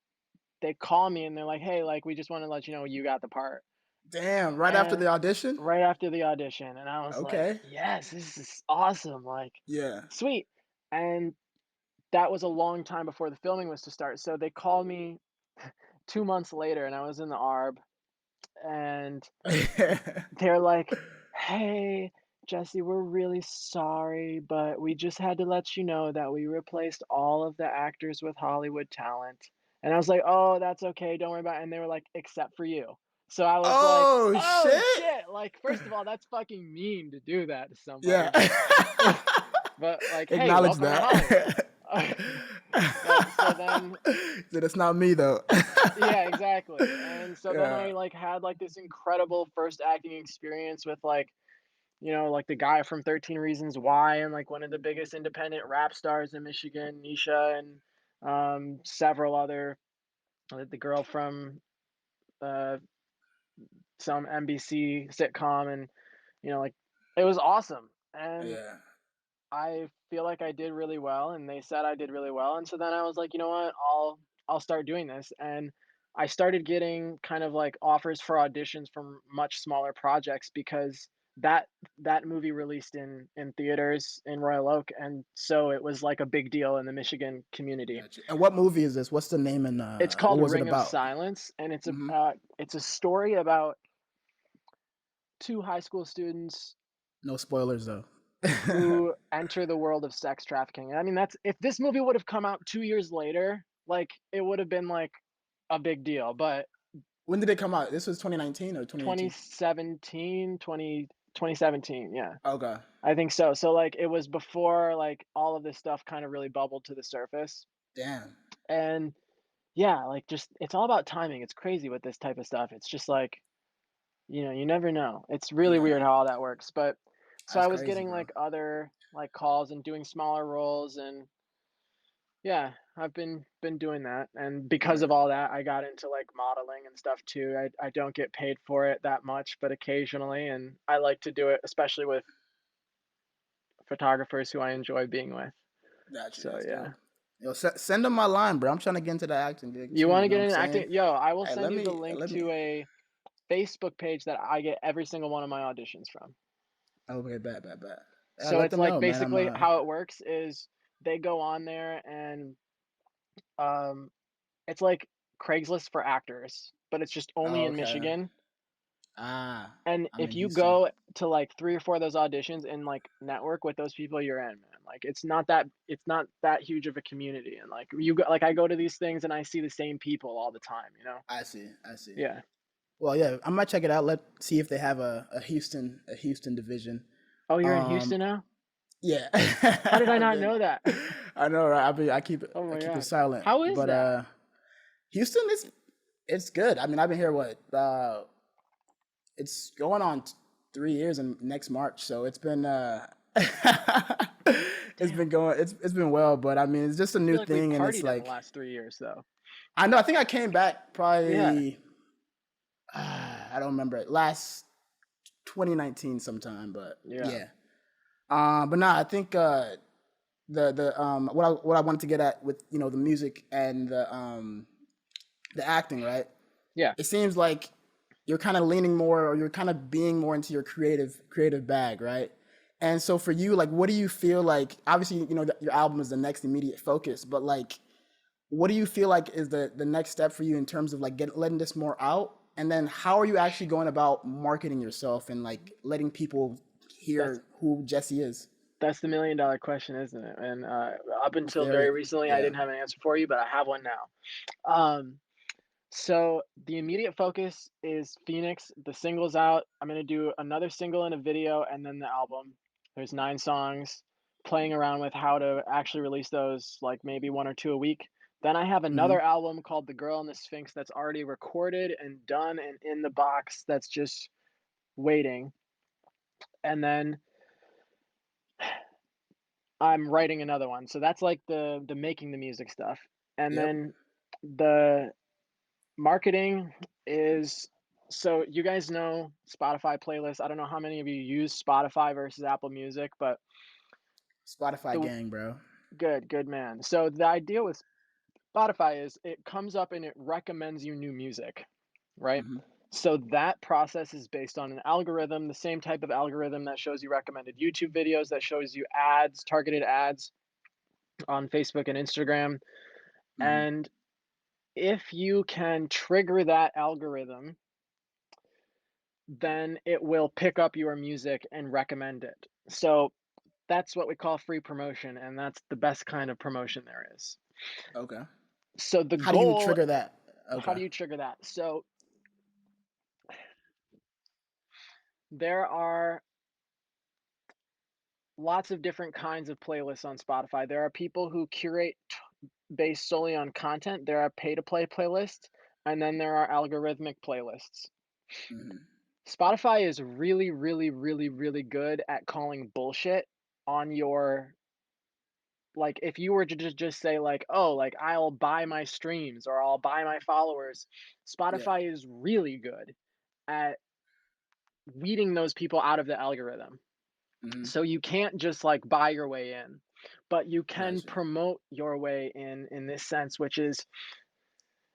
S2: they call me and they're like, "Hey, like we just want to let you know you got the part."
S1: Damn. Right after
S2: And
S1: the audition.
S2: right after the audition, and I was like,
S1: Okay.
S2: "Yes, this is awesome." Like,
S1: Yeah.
S2: sweet. And that was a long time before the filming was to start. So they called me 2 months later and I was in the ARB, and they're like, "Hey, Jesse, we're really sorry, but we just had to let you know that we replaced all of the actors with Hollywood talent." And I was like, "Oh, that's okay. Don't worry about it." And they were like, "Except for you." So I was like,
S1: Oh
S2: "Oh
S1: shit.
S2: shit." Like, first of all, that's fucking mean to do that to somebody,
S1: Yeah.
S2: but but like, hey,
S1: Acknowledge
S2: welcome to Hollywood.
S1: that.
S2: But so then
S1: So that's not me though.
S2: yeah, exactly. And so then
S1: Yeah.
S2: I like had like this incredible first acting experience with like, like the guy from 13 Reasons Why and like one of the biggest independent rap stars in Michigan, Nisha, and several other the girl from uh some NBC sitcom, and like it was awesome. And
S1: Yeah.
S2: I feel like I did really well, and they said I did really well, and so then I was like, "You know what? I'll start doing this." And I started getting kind of like offers for auditions from much smaller projects because that that movie released in theaters in Royal Oak, and so it was like a big deal in the Michigan community.
S1: Gotcha. And what movie is this? What's the name and
S2: It's
S1: what
S2: called
S1: was it
S2: Ring of
S1: about?
S2: Silence, and
S1: Hmm.
S2: it's a story about two high school students
S1: No spoilers though.
S2: who enter the world of sex trafficking. I mean, that's if this movie would have come out 2 years later, like it would have been like a big deal, but
S1: When did it come out? This was 2019 or 2018?
S2: 2017, yeah.
S1: Okay.
S2: I think so. So like it was before like all of this stuff kind of really bubbled to the surface.
S1: Damn.
S2: And yeah, like just it's all about timing. It's crazy with this type of stuff. It's just like, you never know. It's really
S1: Yeah.
S2: weird how all that works. But so
S1: That's
S2: I was
S1: crazy,
S2: getting
S1: bro.
S2: like other like calls and doing smaller roles, and yeah, I've been doing that, and because of
S1: Word.
S2: all that, I got into, like, modeling and stuff too. I don't get paid for it that much, but occasionally, and I like to do it, especially with photographers who I enjoy being with.
S1: Got you.
S2: So
S1: That's
S2: yeah.
S1: dope. Yo, send them my line, bro. I'm trying to get into the acting gig
S2: You
S1: too.
S2: want
S1: You
S2: to
S1: know
S2: get
S1: what I'm
S2: into
S1: saying?
S2: acting? Yo, I will
S1: Hey,
S2: send you the link
S1: let me.
S2: to a Facebook page that I get every single one of my auditions from.
S1: Okay, bet.
S2: So
S1: Let
S2: it's
S1: them
S2: like
S1: know, man.
S2: basically how it works is they go on there and um it's like Craigslist for actors, but it's just only in
S1: Okay.
S2: Michigan.
S1: Ah,
S2: And
S1: I'm
S2: if
S1: in
S2: you
S1: Houston.
S2: go to like 3 or 4 of those auditions and like network with those people, you're in, man. Like it's not that huge of a community. And like you go, like I go to these things and I see the same people all the time, you know?
S1: I see. I see.
S2: Yeah.
S1: Well, yeah, I might check it out. Let's see if they have a Houston division.
S2: Oh, you're in
S1: Um,
S2: Houston now?
S1: yeah,
S2: How did I
S1: I've
S2: not
S1: been.
S2: know that?
S1: I know, right?
S2: Oh
S1: I
S2: my
S1: keep it
S2: god.
S1: silent,
S2: How is
S1: but
S2: that?
S1: Houston is it's good. I mean, I've been here what it's going on 3 years in next March, so it's been it's been
S2: Damn.
S1: going it's been well, but I mean, it's just a
S2: I
S1: new
S2: feel like we
S1: thing, and it's
S2: partied in the
S1: like
S2: last 3 years though.
S1: I know. I think I came back
S2: Yeah.
S1: probably I don't remember it last 2019 sometime, but
S2: Yeah.
S1: yeah. But nah, I think what I wanted to get at with the music and the acting, right?
S2: Yeah.
S1: It seems like you're kind of leaning more, or you're kind of being more into your creative bag, right? And so for you, like, what do you feel like? Obviously, your album is the next immediate focus, but like, what do you feel like is the next step for you in terms of like letting this more out? And then how are you actually going about marketing yourself and like letting people
S2: That's
S1: hear who Jesse is?
S2: that's the $1,000,000 question, isn't it? And up
S1: It's
S2: until
S1: very
S2: very recently I
S1: yeah.
S2: didn't have an answer for you, but I have one now. So the immediate focus is Phoenix. The single's out. I'm gonna do another single and a video, and then the album. There's 9 songs. Playing around with how to actually release those, like maybe 1 or 2 a week. Then I have
S1: Mm-hmm.
S2: another album called The Girl and the Sphinx that's already recorded and done and in the box that's just waiting. And then I'm writing another one. So that's like the making the music stuff. And
S1: Yep.
S2: then the marketing is so you guys know Spotify playlists. I don't know how many of you use Spotify versus Apple Music, but
S1: Spotify
S2: the
S1: gang, bro.
S2: good man. So the idea with Spotify is it comes up and it recommends you new music, right?
S1: Mm-hmm.
S2: So that process is based on an algorithm, the same type of algorithm that shows you recommended YouTube videos, that shows you ads, targeted ads on Facebook and Instagram.
S1: Mm-hmm.
S2: And if you can trigger that algorithm, then it will pick up your music and recommend it. So that's what we call free promotion, and that's the best kind of promotion there is.
S1: Okay.
S2: So the
S1: How do you
S2: goal,
S1: trigger that?
S2: how
S1: Okay.
S2: do you trigger that? So there are lots of different kinds of playlists on Spotify. There are people who curate based solely on content. There are pay to play playlists, and then there are algorithmic playlists.
S1: Mm-hmm.
S2: Spotify is really, really, really, really good at calling bullshit on your like if you were to just say like, "Oh, like I'll buy my streams or I'll buy my followers."
S1: Yeah.
S2: Spotify is really good at weeding those people out of the algorithm.
S1: Mm-hmm.
S2: So you can't just like buy your way in, but you can
S1: Gotcha.
S2: promote your way in this sense, which is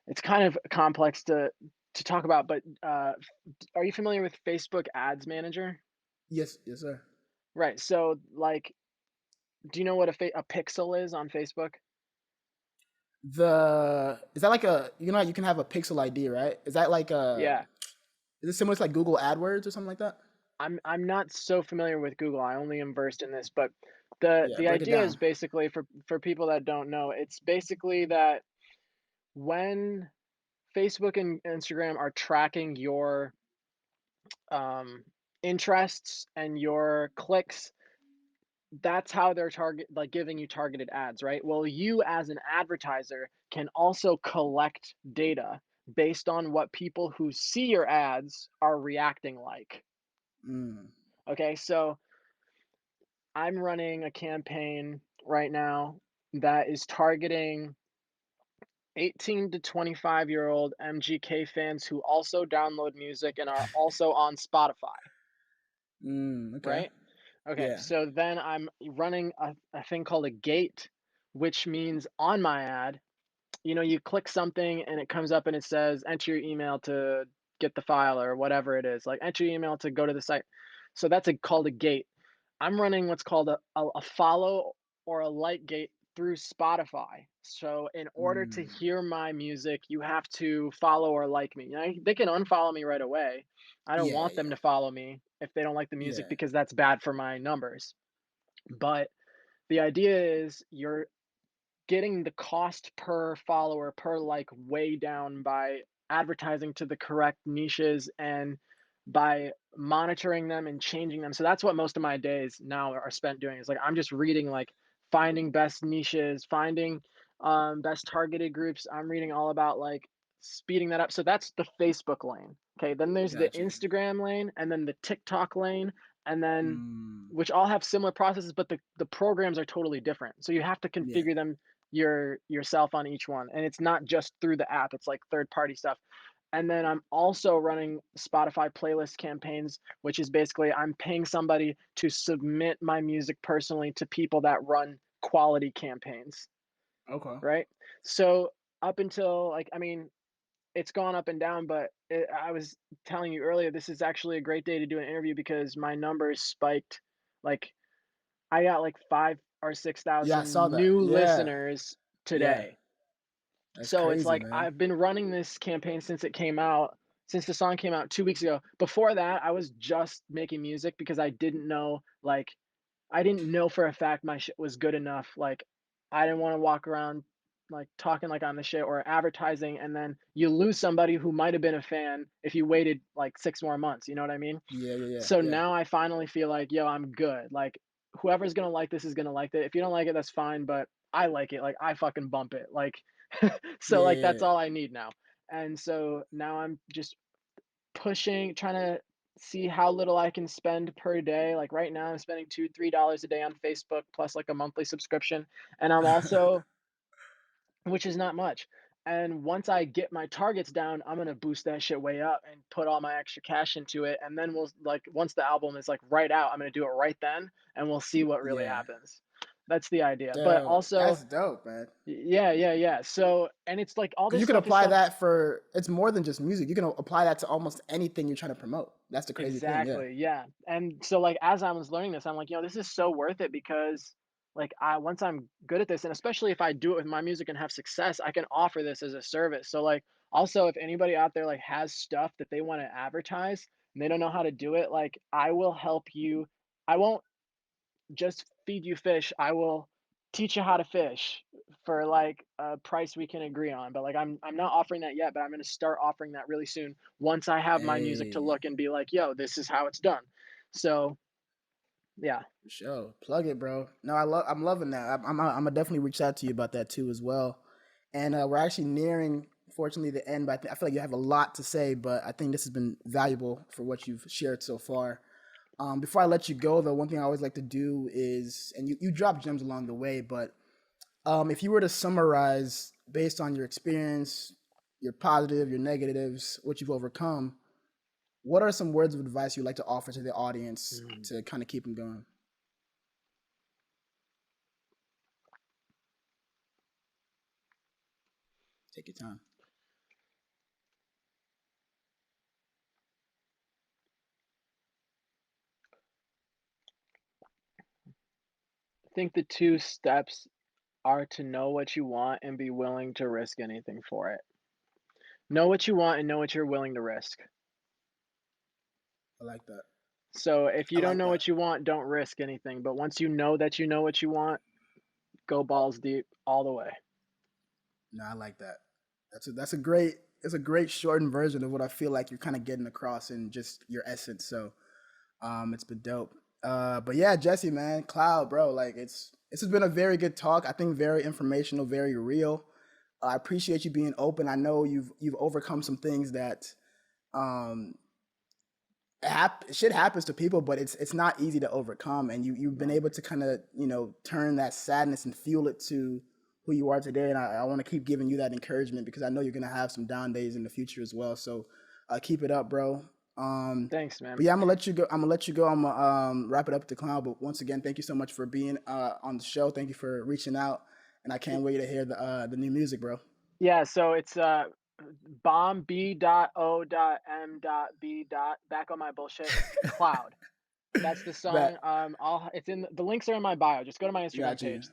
S2: it's kind of complex to talk about, but are you familiar with Facebook Ads Manager?
S1: Yes, sir.
S2: Right. So like do you know what a pixel is on Facebook?
S1: The is that like a how you can have a pixel ID, right? Is that like a
S2: Yeah.
S1: is it similar to like Google AdWords or something like that?
S2: I'm not so familiar with Google. I only am versed in this, but
S1: Yeah,
S2: the
S1: break it
S2: idea is
S1: down.
S2: basically for people that don't know, it's basically that when Facebook and Instagram are tracking your um, interests and your clicks, that's how they're giving you targeted ads, right? Well, you as an advertiser can also collect data based on what people who see your ads are reacting like.
S1: Mm.
S2: Okay, so I'm running a campaign right now that is targeting 18 to 25-year-old MGK fans who also download music and are also on Spotify,
S1: Mm, okay.
S2: right? Okay,
S1: Yeah.
S2: so then I'm running a thing called a gate, which means on my ad, you click something and it comes up and it says enter your email to get the file or whatever it is, like enter your email to go to the site. So that's called a gate. I'm running what's called a follow or a like gate through Spotify. So in order to
S1: Mm.
S2: hear my music, you have to follow or like me. They can unfollow me right away. I don't
S1: Yeah,
S2: want them
S1: yeah,
S2: to follow me if they don't like the music
S1: yeah,
S2: because that's bad for my numbers. But the idea is you're getting the cost per follower, per like way down by advertising to the correct niches and by monitoring them and changing them. So that's what most of my days now are spent doing is like I'm just reading like finding best niches, finding best targeted groups. I'm reading all about like speeding that up. So that's the Facebook lane. Okay, then there's the
S1: got you.
S2: Instagram lane and then the TikTok lane and then
S1: Mm.
S2: which all have similar processes, but the programs are totally different. So you have to
S1: Yeah.
S2: configure them yourself on each one, and it's not just through the app, it's like third party stuff. And then I'm also running Spotify playlist campaigns, which is basically I'm paying somebody to submit my music personally to people that run quality campaigns,
S1: Okay.
S2: right? So up until like I mean it's gone up and down, but I was telling you earlier this is actually a great day to do an interview because my numbers spiked. Like I got like 5 or
S1: Yeah, I saw
S2: 6,000
S1: that.
S2: new
S1: Yeah,
S2: listeners
S1: yeah.
S2: today.
S1: That's
S2: So it's
S1: crazy,
S2: like
S1: man.
S2: I've been running this campaign since it came out, since the song came out 2 weeks ago. Before that, I was just making music because I didn't know for a fact my shit was good enough. Like I didn't want to walk around like talking like on the shit or advertising and then you lose somebody who might have been a fan if you waited like 6 more months, you know what I mean?
S1: Yeah, yeah, yeah,
S2: So
S1: yeah,
S2: now I finally feel like, yo, I'm good. Like whoever's gonna like this is gonna like it. If you don't like it, that's fine, but I like it. Like I fucking bump it. Like so
S1: yeah,
S2: like
S1: yeah,
S2: that's
S1: yeah.
S2: all I need now. And so now I'm just pushing, trying to see how little I can spend per day. Like right now I'm spending $2, $3 a day on Facebook plus like a monthly subscription. And I'm also, which is not much. And once I get my targets down, I'm gonna boost that shit way up and put all my extra cash into it. And then we'll like once the album is like right out, I'm gonna do it right then and we'll see what really
S1: Yeah.
S2: happens. That's the idea. But
S1: Dope.
S2: also,
S1: That's dope, man.
S2: yeah. So and it's like all
S1: Because
S2: this
S1: you can
S2: stuff is
S1: apply
S2: stuff.
S1: that for it's more than just music. You can apply that to almost anything you're trying to promote. That's the crazy thing. Yeah.
S2: Exactly, yeah, and so, like, as I was learning this, I'm like, this is so worth it because, like, I once I'm good at this, and especially if I do it with my music and have success, I can offer this as a service. So, like, also, if anybody out there, like, has stuff that they wanna advertise and they don't know how to do it, like, I will help you. I won't just feed you fish. I will teach you how to fish for like a price we can agree on. But like I'm not offering that yet, but I'm gonna start offering that really soon once I have my music to
S1: Hey,
S2: look and be like, yo, this is how it's done. So yeah.
S1: for sure. Plug it, bro. No, I'm loving that. I'm gonna definitely reach out to you about that too as well. And we're actually nearing, fortunately, the end. But I feel like you have a lot to say. But I think this has been valuable for what you've shared so far. Before I let you go, though, one thing I always like to do is, and you drop gems along the way, but if you were to summarize based on your experience, your positive, your negatives, what you've overcome, what are some words of advice you'd like to offer to the audience
S2: Mm.
S1: to kind of keep them going? Take your time.
S2: I think the two steps are to know what you want and be willing to risk anything for it. Know what you want and know what you're willing to risk.
S1: I like that.
S2: So if
S1: I
S2: you don't
S1: like
S2: know
S1: that.
S2: what you want, don't risk anything. But once you know that you know what you want, go balls deep all the way.
S1: No, I like that. That's a great it's a great shortened version of what I feel like you're kind of getting across in just your essence. So it's been dope. But yeah, Jesse, man, Cloud, bro, like this has been a very good talk. I think very informational, very real. I appreciate you being open. I know you've overcome some things that um shit happens to people, but it's not easy to overcome. And you've been
S2: No.
S1: able to kind of turn that sadness and fuel it to who you are today. And I want to keep giving you that encouragement because I know you're gonna have some down days in the future as well. So keep it up, bro.
S2: Thanks, man.
S1: But yeah, I'm gonna let you go. I'm gonna wrap it up with the clown. But once again, thank you so much for being on the show. Thank you for reaching out, and I can't wait to hear the new music, bro.
S2: Yeah, so it's bomb B.O.M.B. Back on my bullshit cloud. That's the song.
S1: Bet.
S2: It's in the links are in my bio. Just go to my Instagram
S1: Got you.
S2: page.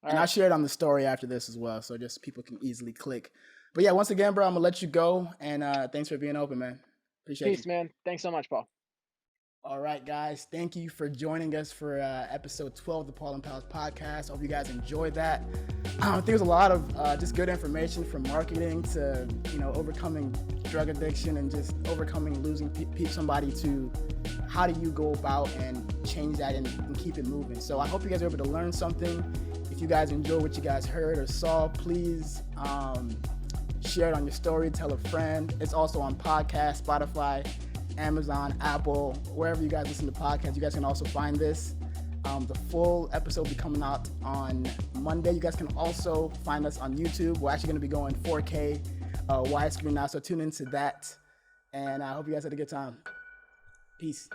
S2: All
S1: And I'll
S2: right.
S1: share it on the story after this as well, so just people can easily click. But yeah, once again, bro, I'm gonna let you go, and thanks for being open, man. Appreciate you.
S2: Peace, man. Thanks so much, Paul.
S1: All right, guys, thank you for joining us for episode 12 of the Paul and Pals podcast. Hope you guys enjoyed that. I think there's a lot of just good information from marketing to overcoming drug addiction and just overcoming losing somebody to how do you go about and change that and keep it moving. So I hope you guys are able to learn something. If you guys enjoy what you guys heard or saw, please share it on your story, tell a friend. It's also on podcast, Spotify, Amazon, Apple, wherever you guys listen to podcasts. You guys can also find this. The full episode will be coming out on Monday. You guys can also find us on YouTube. We're actually going to be going 4K widescreen now, so tune into that. And I hope you guys had a good time. Peace.